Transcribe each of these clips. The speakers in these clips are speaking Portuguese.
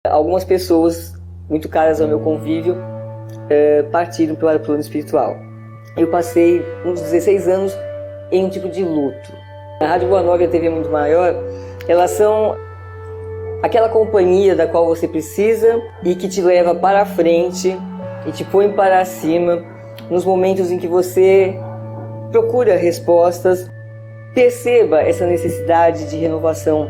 Algumas pessoas muito caras ao meu convívio partiram para o plano espiritual. Eu passei uns 16 anos em um tipo de luto. A Rádio Boa Nova e a TV Mundo Maior, elas são aquela companhia da qual você precisa e que te leva para a frente e te põe para cima nos momentos em que você procura respostas. Perceba essa necessidade de renovação.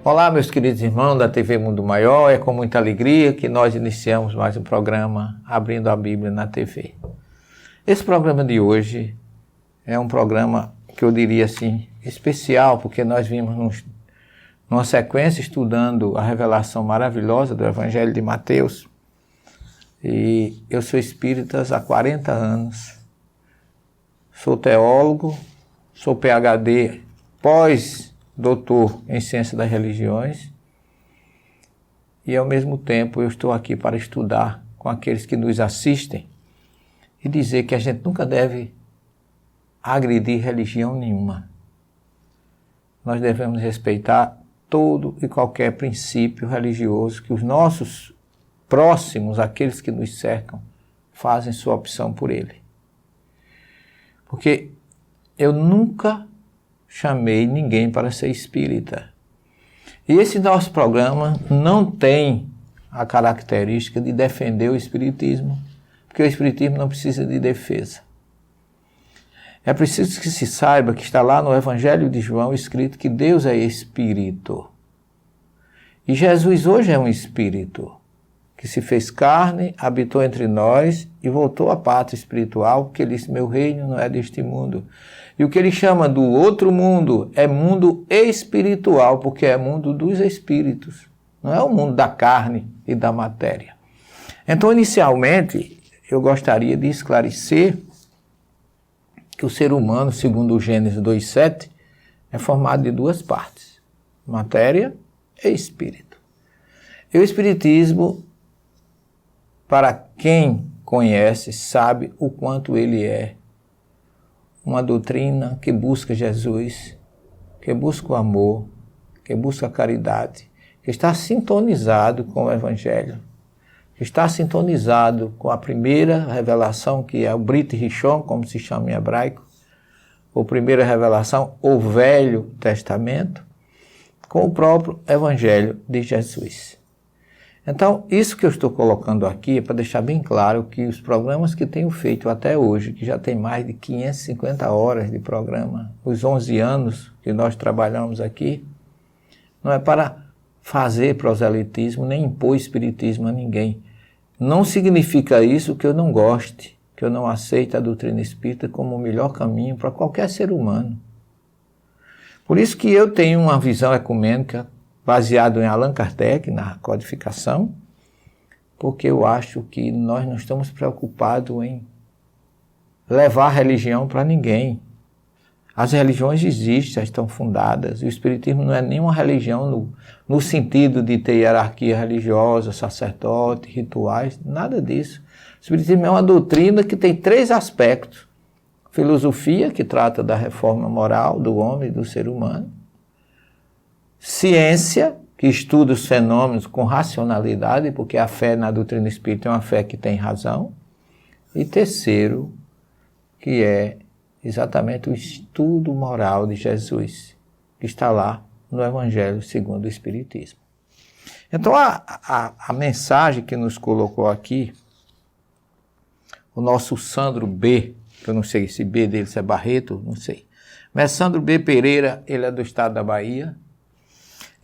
Olá, meus queridos irmãos da TV Mundo Maior, é com muita alegria que nós iniciamos mais um programa Abrindo a Bíblia na TV. Esse programa de hoje é um programa que eu diria assim, especial, porque nós vimos numa sequência estudando a revelação maravilhosa do Evangelho de Mateus. E eu sou espírita há 40 anos, sou teólogo, sou PhD pós-doutor em Ciência das Religiões e ao mesmo tempo eu estou aqui para estudar com aqueles que nos assistem e dizer que a gente nunca deve agredir religião nenhuma. Nós devemos respeitar todo e qualquer princípio religioso que os nossos próximos, aqueles que nos cercam, fazem sua opção por ele. Porque eu nunca chamei ninguém para ser espírita. E esse nosso programa não tem a característica de defender o espiritismo, porque o espiritismo não precisa de defesa. É preciso que se saiba que está lá no Evangelho de João escrito que Deus é espírito. E Jesus hoje é um espírito que se fez carne, habitou entre nós e voltou à pátria espiritual, porque ele disse, meu reino não é deste mundo. E o que ele chama do outro mundo é mundo espiritual, porque é mundo dos espíritos, não é o mundo da carne e da matéria. Então, inicialmente, eu gostaria de esclarecer que o ser humano, segundo o Gênesis 2:7, é formado de duas partes, matéria e espírito. E o espiritismo, para quem conhece, sabe o quanto ele é uma doutrina que busca Jesus, que busca o amor, que busca a caridade, que está sintonizado com o Evangelho, que está sintonizado com a primeira revelação, que é o Brit Rishon, como se chama em hebraico, ou primeira revelação, o Velho Testamento, com o próprio Evangelho de Jesus. Então, isso que eu estou colocando aqui é para deixar bem claro que os programas que tenho feito até hoje, que já tem mais de 550 horas de programa, os 11 anos que nós trabalhamos aqui, não é para fazer proselitismo, nem impor espiritismo a ninguém. Não significa isso que eu não goste, que eu não aceite a doutrina espírita como o melhor caminho para qualquer ser humano. Por isso que eu tenho uma visão ecumênica baseado em Allan Kardec, na codificação, porque eu acho que nós não estamos preocupados em levar a religião para ninguém. As religiões existem, já estão fundadas, e o espiritismo não é nenhuma religião no sentido de ter hierarquia religiosa, sacerdote, rituais, nada disso. O espiritismo é uma doutrina que tem 3 aspectos. Filosofia, que trata da reforma moral do homem e do ser humano. Ciência, que estuda os fenômenos com racionalidade, porque a fé na doutrina espírita é uma fé que tem razão. E terceiro, que é exatamente o estudo moral de Jesus, que está lá no Evangelho segundo o Espiritismo. Então, a mensagem que nos colocou aqui, o nosso Sandro B., que eu não sei se B dele se é Barreto, não sei. Mas Sandro B. Pereira, ele é do estado da Bahia,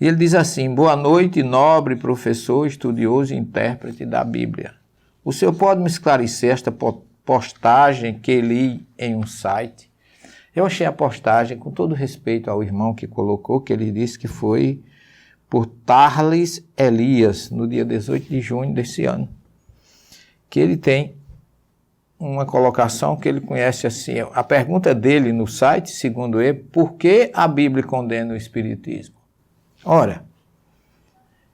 e ele diz assim, boa noite, nobre professor, estudioso e intérprete da Bíblia. O senhor pode me esclarecer esta postagem que li em um site? Eu achei a postagem, com todo respeito ao irmão que colocou, que ele disse que foi por Tarles Elias, no dia 18 de junho desse ano, que ele tem uma colocação que ele conhece assim, a pergunta dele no site, segundo ele, por que a Bíblia condena o espiritismo? Ora,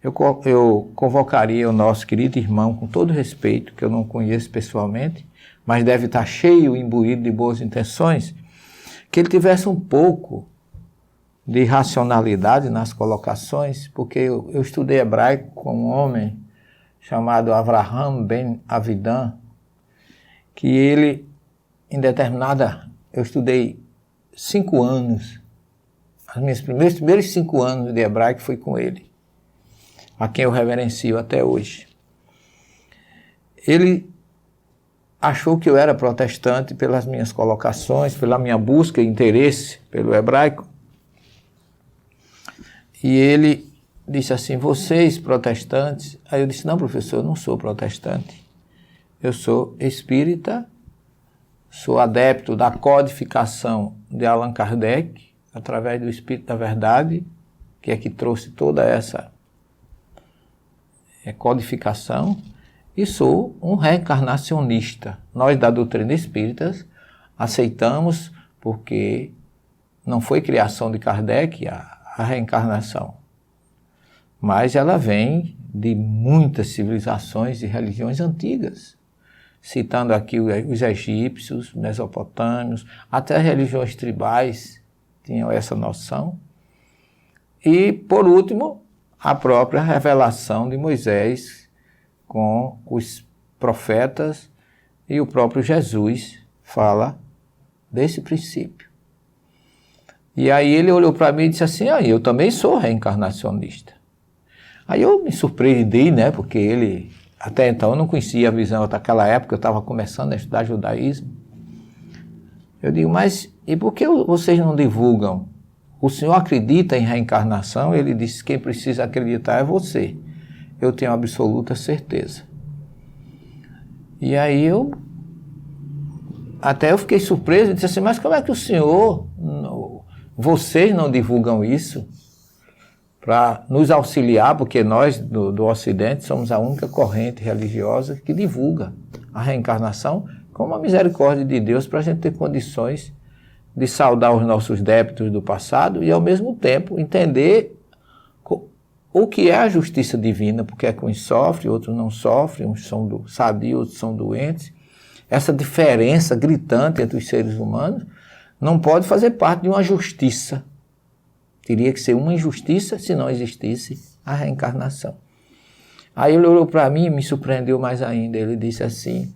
eu convocaria o nosso querido irmão, com todo respeito, que eu não conheço pessoalmente, mas deve estar cheio, imbuído de boas intenções, que ele tivesse um pouco de racionalidade nas colocações, porque eu estudei hebraico com um homem chamado Avraham Ben Avidan, que ele, em determinada, eu estudei 5 anos, os primeiros 5 anos de hebraico foi com ele, a quem eu reverencio até hoje. Ele achou que eu era protestante pelas minhas colocações, pela minha busca e interesse pelo hebraico. E ele disse assim, vocês protestantes... Aí eu disse, não, professor, eu não sou protestante. Eu sou espírita, sou adepto da codificação de Allan Kardec, através do Espírito da Verdade, que é que trouxe toda essa codificação, e sou um reencarnacionista. Nós da doutrina espírita aceitamos porque não foi criação de Kardec a reencarnação, mas ela vem de muitas civilizações e religiões antigas, citando aqui os egípcios, mesopotâmios, até religiões tribais tinham essa noção. E, por último, a própria revelação de Moisés com os profetas, e o próprio Jesus fala desse princípio. E aí ele olhou para mim e disse assim, eu também sou reencarnacionista. Aí eu me surpreendi, né, porque ele, até então eu não conhecia a visão, naquela época eu estava começando a estudar judaísmo. Eu digo, mas e por que vocês não divulgam? O senhor acredita em reencarnação? Ele disse, quem precisa acreditar é você. Eu tenho absoluta certeza. E aí eu fiquei surpreso e disse assim, mas como é que o senhor, vocês não divulgam isso para nos auxiliar, porque nós do Ocidente somos a única corrente religiosa que divulga a reencarnação como a misericórdia de Deus para a gente ter condições de saldar os nossos débitos do passado e ao mesmo tempo entender o que é a justiça divina, porque é que uns sofrem, outros não sofrem, uns são sadios, outros são doentes. Essa diferença gritante entre os seres humanos não pode fazer parte de uma justiça. Teria que ser uma injustiça se não existisse a reencarnação. Aí ele olhou para mim e me surpreendeu mais ainda. Ele disse assim,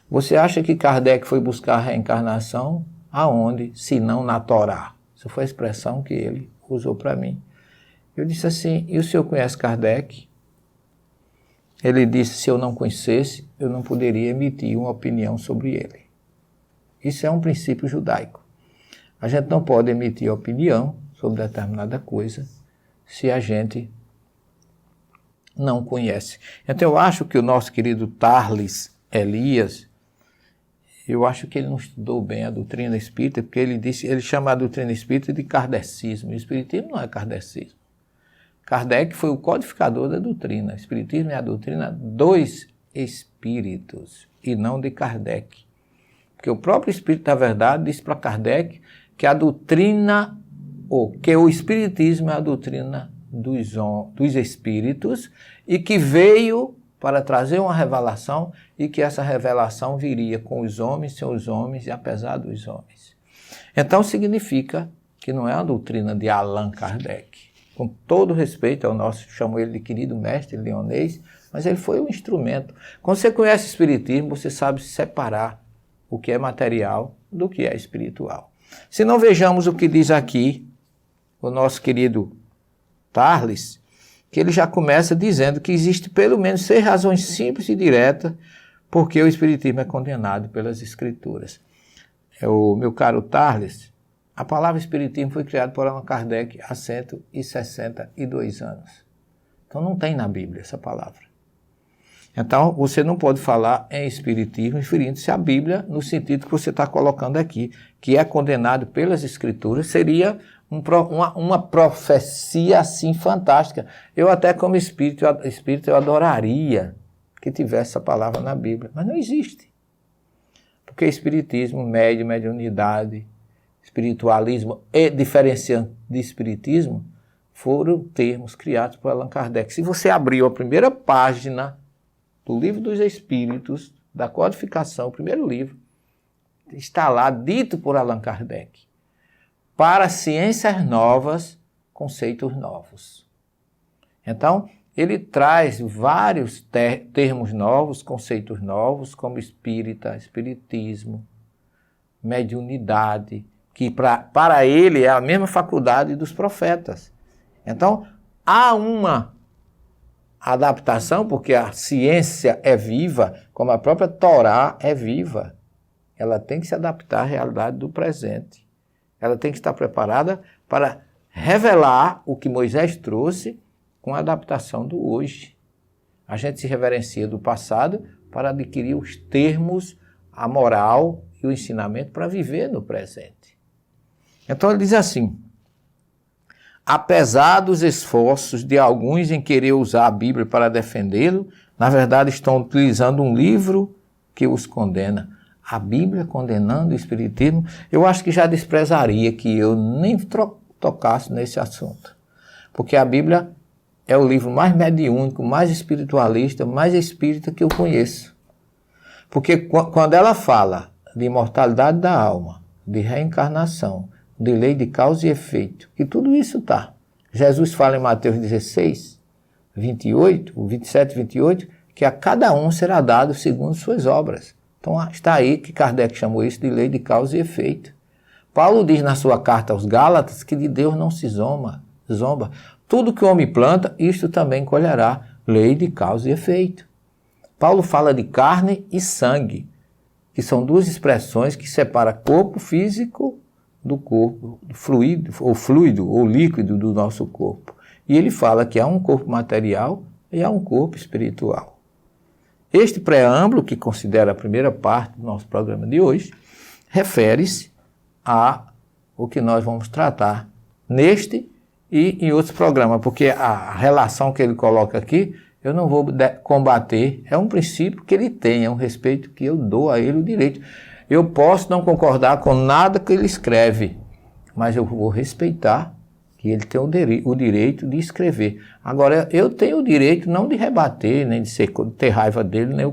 você acha que Kardec foi buscar a reencarnação aonde, se não na Torá? Essa foi a expressão que ele usou para mim. Eu disse assim, e o senhor conhece Kardec? Ele disse, se eu não conhecesse, eu não poderia emitir uma opinião sobre ele. Isso é um princípio judaico. A gente não pode emitir opinião sobre determinada coisa se a gente não conhece. Então eu acho que o nosso querido Tarles Elias, eu acho que ele não estudou bem a doutrina espírita, porque ele chama a doutrina espírita de kardecismo. E o espiritismo não é kardecismo. Kardec foi o codificador da doutrina. O espiritismo é a doutrina dos espíritos e não de Kardec. Porque o próprio Espírito da Verdade disse para Kardec que a doutrina, ou que o espiritismo é a doutrina dos espíritos e que veio para trazer uma revelação e que essa revelação viria com os homens, sem os homens e apesar dos homens. Então significa que não é a doutrina de Allan Kardec. Com todo respeito ao nosso, chamo ele de querido mestre leonês, mas ele foi um instrumento. Quando você conhece o espiritismo, você sabe separar o que é material do que é espiritual. Se não, vejamos o que diz aqui o nosso querido Tarles, que ele já começa dizendo que existe pelo menos 6 razões simples e diretas porque o espiritismo é condenado pelas escrituras. O meu caro Tarles, a palavra espiritismo foi criada por Allan Kardec há 162 anos. Então não tem na Bíblia essa palavra. Então você não pode falar em espiritismo referindo-se à Bíblia no sentido que você está colocando aqui, que é condenado pelas escrituras, seria uma profecia assim fantástica. Eu até como espírito eu adoraria que tivesse essa palavra na Bíblia, mas não existe. Porque espiritismo, mediunidade, espiritualismo e diferenciando de espiritismo foram termos criados por Allan Kardec. Se você abriu a primeira página do Livro dos Espíritos, da Codificação, o primeiro livro, está lá dito por Allan Kardec. Para ciências novas, conceitos novos. Então, ele traz vários termos novos, conceitos novos, como espírita, espiritismo, mediunidade, que para ele é a mesma faculdade dos profetas. Então, há uma adaptação, porque a ciência é viva, como a própria Torá é viva. Ela tem que se adaptar à realidade do presente. Ela tem que estar preparada para revelar o que Moisés trouxe com a adaptação do hoje. A gente se reverencia do passado para adquirir os termos, a moral e o ensinamento para viver no presente. Então ele diz assim: apesar dos esforços de alguns em querer usar a Bíblia para defendê-lo, na verdade estão utilizando um livro que os condena. A Bíblia condenando o Espiritismo, eu acho que já desprezaria que eu nem tocasse nesse assunto. Porque a Bíblia é o livro mais mediúnico, mais espiritualista, mais espírita que eu conheço. Porque quando ela fala de imortalidade da alma, de reencarnação, de lei de causa e efeito, que tudo isso está. Jesus fala em Mateus 16, 28, 27 e 28, que a cada um será dado segundo suas obras. Então está aí que Kardec chamou isso de lei de causa e efeito. Paulo diz na sua carta aos Gálatas que de Deus não se zomba. Tudo que o homem planta, isto também colherá, lei de causa e efeito. Paulo fala de carne e sangue, que são duas expressões que separam corpo físico do corpo, fluido ou líquido do nosso corpo. E ele fala que há um corpo material e há um corpo espiritual. Este preâmbulo, que considera a primeira parte do nosso programa de hoje, refere-se a o que nós vamos tratar neste e em outros programas, porque a relação que ele coloca aqui, eu não vou combater, é um princípio que ele tem, é um respeito que eu dou a ele o direito. Eu posso não concordar com nada que ele escreve, mas eu vou respeitar que ele tem o direito de escrever. Agora, eu tenho o direito não de rebater, nem de ter raiva dele, nem o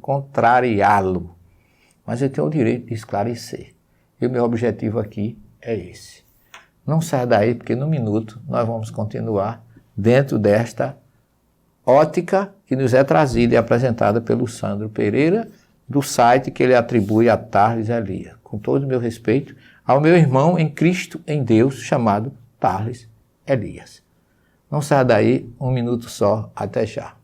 contrariá-lo, mas eu tenho o direito de esclarecer. E o meu objetivo aqui é esse. Não saia daí, porque no minuto nós vamos continuar dentro desta ótica que nos é trazida e apresentada pelo Sandro Pereira, do site que ele atribui a Tarles Elias. Com todo o meu respeito ao meu irmão em Cristo, em Deus, chamado Tarles Elias. Não saia daí, um minuto só, até já.